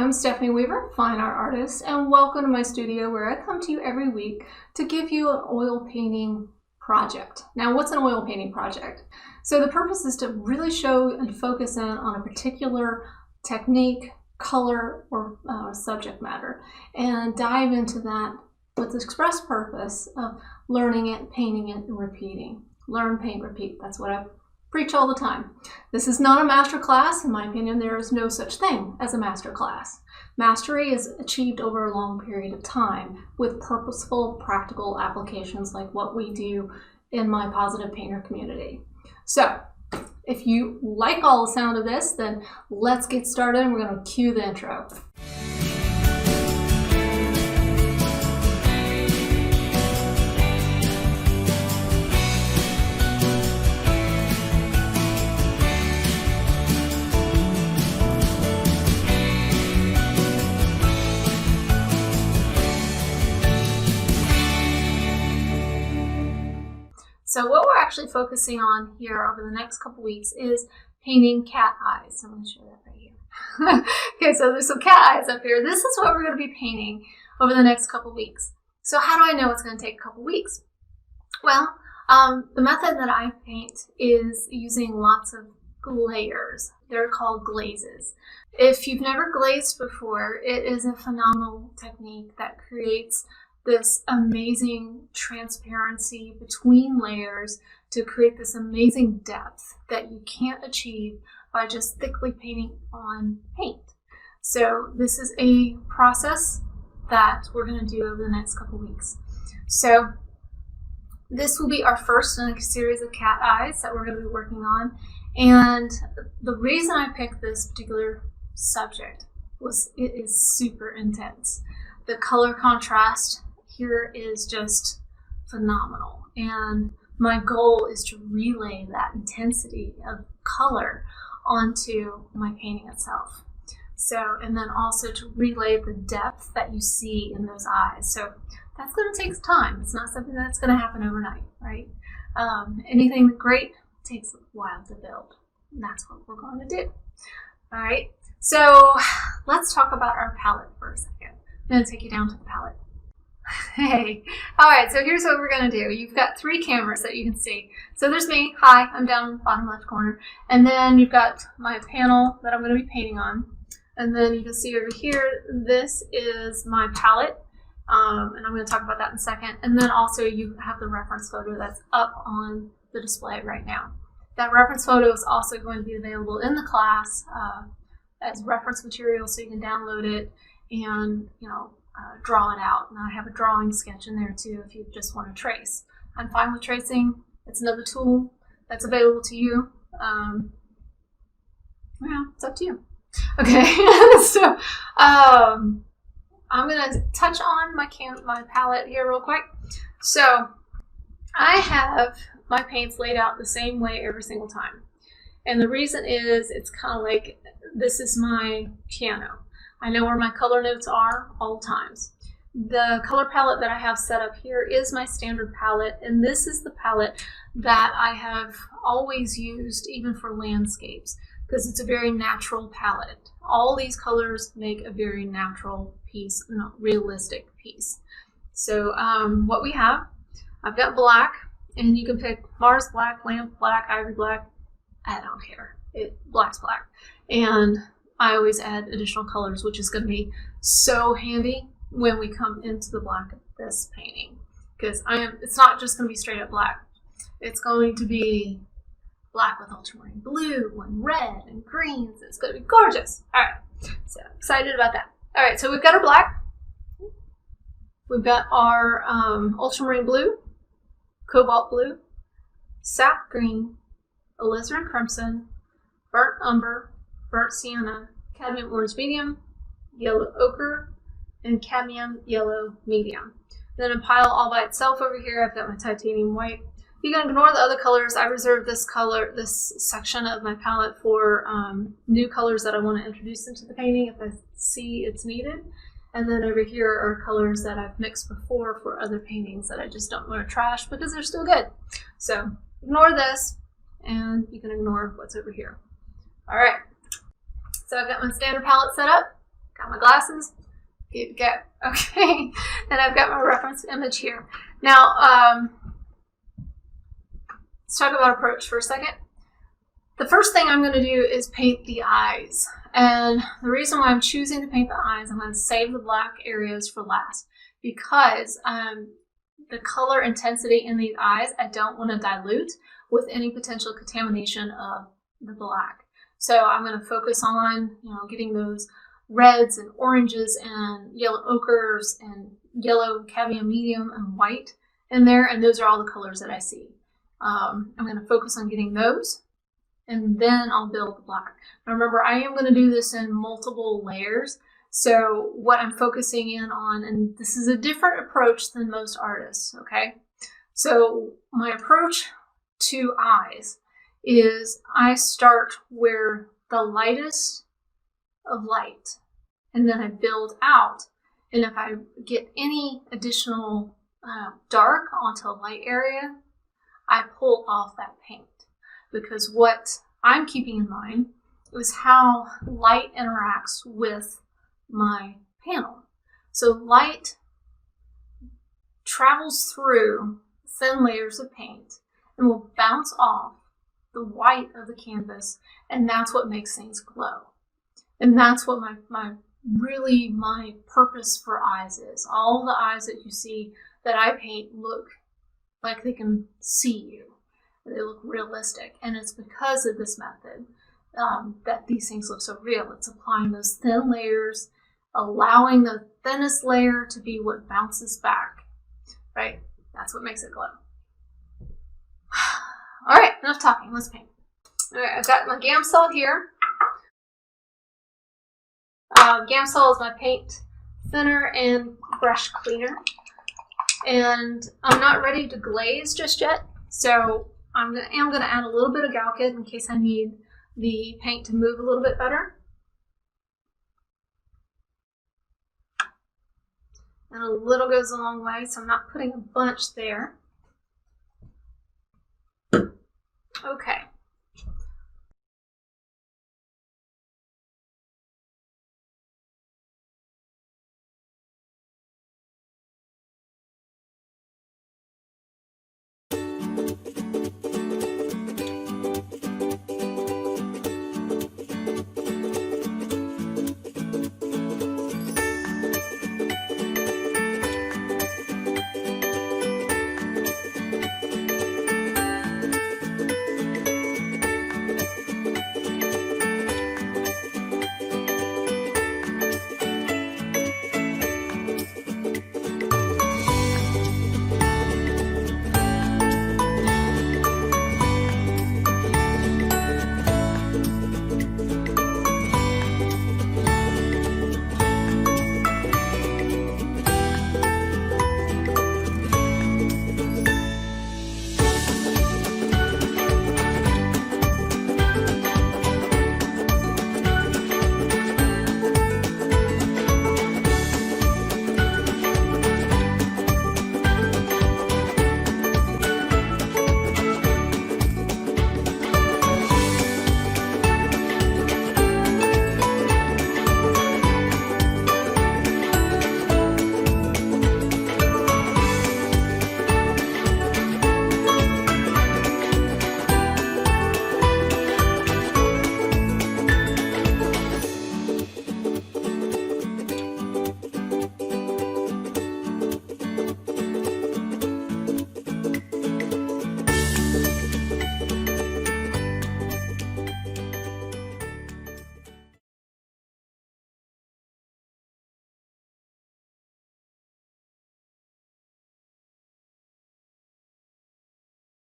I'm Stephanie Weaver, fine art artist, and welcome to my studio where I come to you every week to give you an oil painting project. Now, what's an oil painting project? So the purpose is to really show and focus in on a particular technique, color, or subject matter, and dive into that with the express purpose of learning it, painting it, and repeating. Learn, paint, repeat. That's what I preach all the time. This is not a master class. In my opinion, there is no such thing as a master class. Mastery is achieved over a long period of time with purposeful, practical applications like what we do in my positive painter community. So, if you like all the sound of this, then let's get started and we're going to cue the intro. So what we're actually focusing on here over the next couple weeks is painting cat eyes. I'm going to show that right here. Okay, so there's some cat eyes up here. This is what we're going to be painting over the next couple weeks. So how do I know it's going to take a couple weeks? Well, the method that I paint is using lots of layers. They're called glazes. If you've never glazed before, it is a phenomenal technique that creates this amazing transparency between layers to create this amazing depth that you can't achieve by just thickly painting on paint. So this is a process that we're going to do over the next couple weeks. So this will be our first in a series of cat eyes that we're going to be working on. And the reason I picked this particular subject was it is super intense. The color contrast here is just phenomenal, and my goal is to relay that intensity of color onto my painting itself. So, and then also to relay the depth that you see in those eyes. So that's going to take time. It's not something that's going to happen overnight, right? Anything great takes a while to build, and that's what we're going to do. All right, so let's talk about our palette for a second. I'm going to take you down to the palette. Hey, all right, so here's what we're going to do. You've got three cameras that you can see. So there's me, hi, I'm down in the bottom left corner. And then you've got my panel that I'm going to be painting on. And then you can see over here, this is my palette. And I'm going to talk about that in a second. And then also you have the reference photo that's up on the display right now. That reference photo is also going to be available in the class as reference material, so you can download it and, draw it out. And I have a drawing sketch in there too if you just want to trace. I'm fine with tracing. It's another tool that's available to you. Yeah, it's up to you. Okay, so I'm going to touch on my palette here real quick. So I have my paints laid out the same way every single time. And the reason is it's kind of like this is my piano. I know where my color notes are all times. The color palette that I have set up here is my standard palette, and this is the palette that I have always used even for landscapes because it's a very natural palette. All these colors make a very natural piece, not realistic piece. So what we have, I've got black, and you can pick Mars black, lamp black, ivory black. I don't care. Black's black. And I always add additional colors, which is going to be so handy when we come into the black of this painting. Because it's not just going to be straight up black. It's going to be black with ultramarine blue and red and greens. It's going to be gorgeous. All right, so excited about that. All right, so we've got our black. We've got our ultramarine blue, cobalt blue, sap green, alizarin crimson, burnt umber, burnt sienna, cadmium orange medium, yellow ochre, and cadmium yellow medium. Then a pile all by itself over here, I've got my titanium white. You can ignore the other colors. I reserve this section of my palette for new colors that I want to introduce into the painting if I see it's needed. And then over here are colors that I've mixed before for other paintings that I just don't want to trash because they're still good. So ignore this, and you can ignore what's over here. All right. So I've got my standard palette set up, Got my glasses. Good to go. Okay, and I've got my reference image here. Now, let's talk about approach for a second. The first thing I'm going to do is paint the eyes. And the reason why I'm choosing to paint the eyes, I'm going to save the black areas for last, because the color intensity in these eyes, I don't want to dilute with any potential contamination of the black. So I'm going to focus on, getting those reds and oranges and yellow ochres and yellow caviar medium and white in there. And those are all the colors that I see. I'm going to focus on getting those, and then I'll build the black. Now remember, I am going to do this in multiple layers. So what I'm focusing in on, and this is a different approach than most artists, okay? So my approach to eyes is I start where the lightest of light, and then I build out. And if I get any additional dark onto a light area, I pull off that paint, because what I'm keeping in mind is how light interacts with my panel. So light travels through thin layers of paint and will bounce off the white of the canvas, and that's what makes things glow. And that's what my purpose for eyes is. All the eyes that you see that I paint look like they can see you. They look realistic, and it's because of this method that these things look so real. It's applying those thin layers, allowing the thinnest layer to be what bounces back, right? That's what makes it glow. All right, enough talking, let's paint. All right, I've got my Gamsol here. Gamsol is my paint thinner and brush cleaner. And I'm not ready to glaze just yet, so I am going to add a little bit of Galkit in case I need the paint to move a little bit better. And a little goes a long way, so I'm not putting a bunch there. Okay,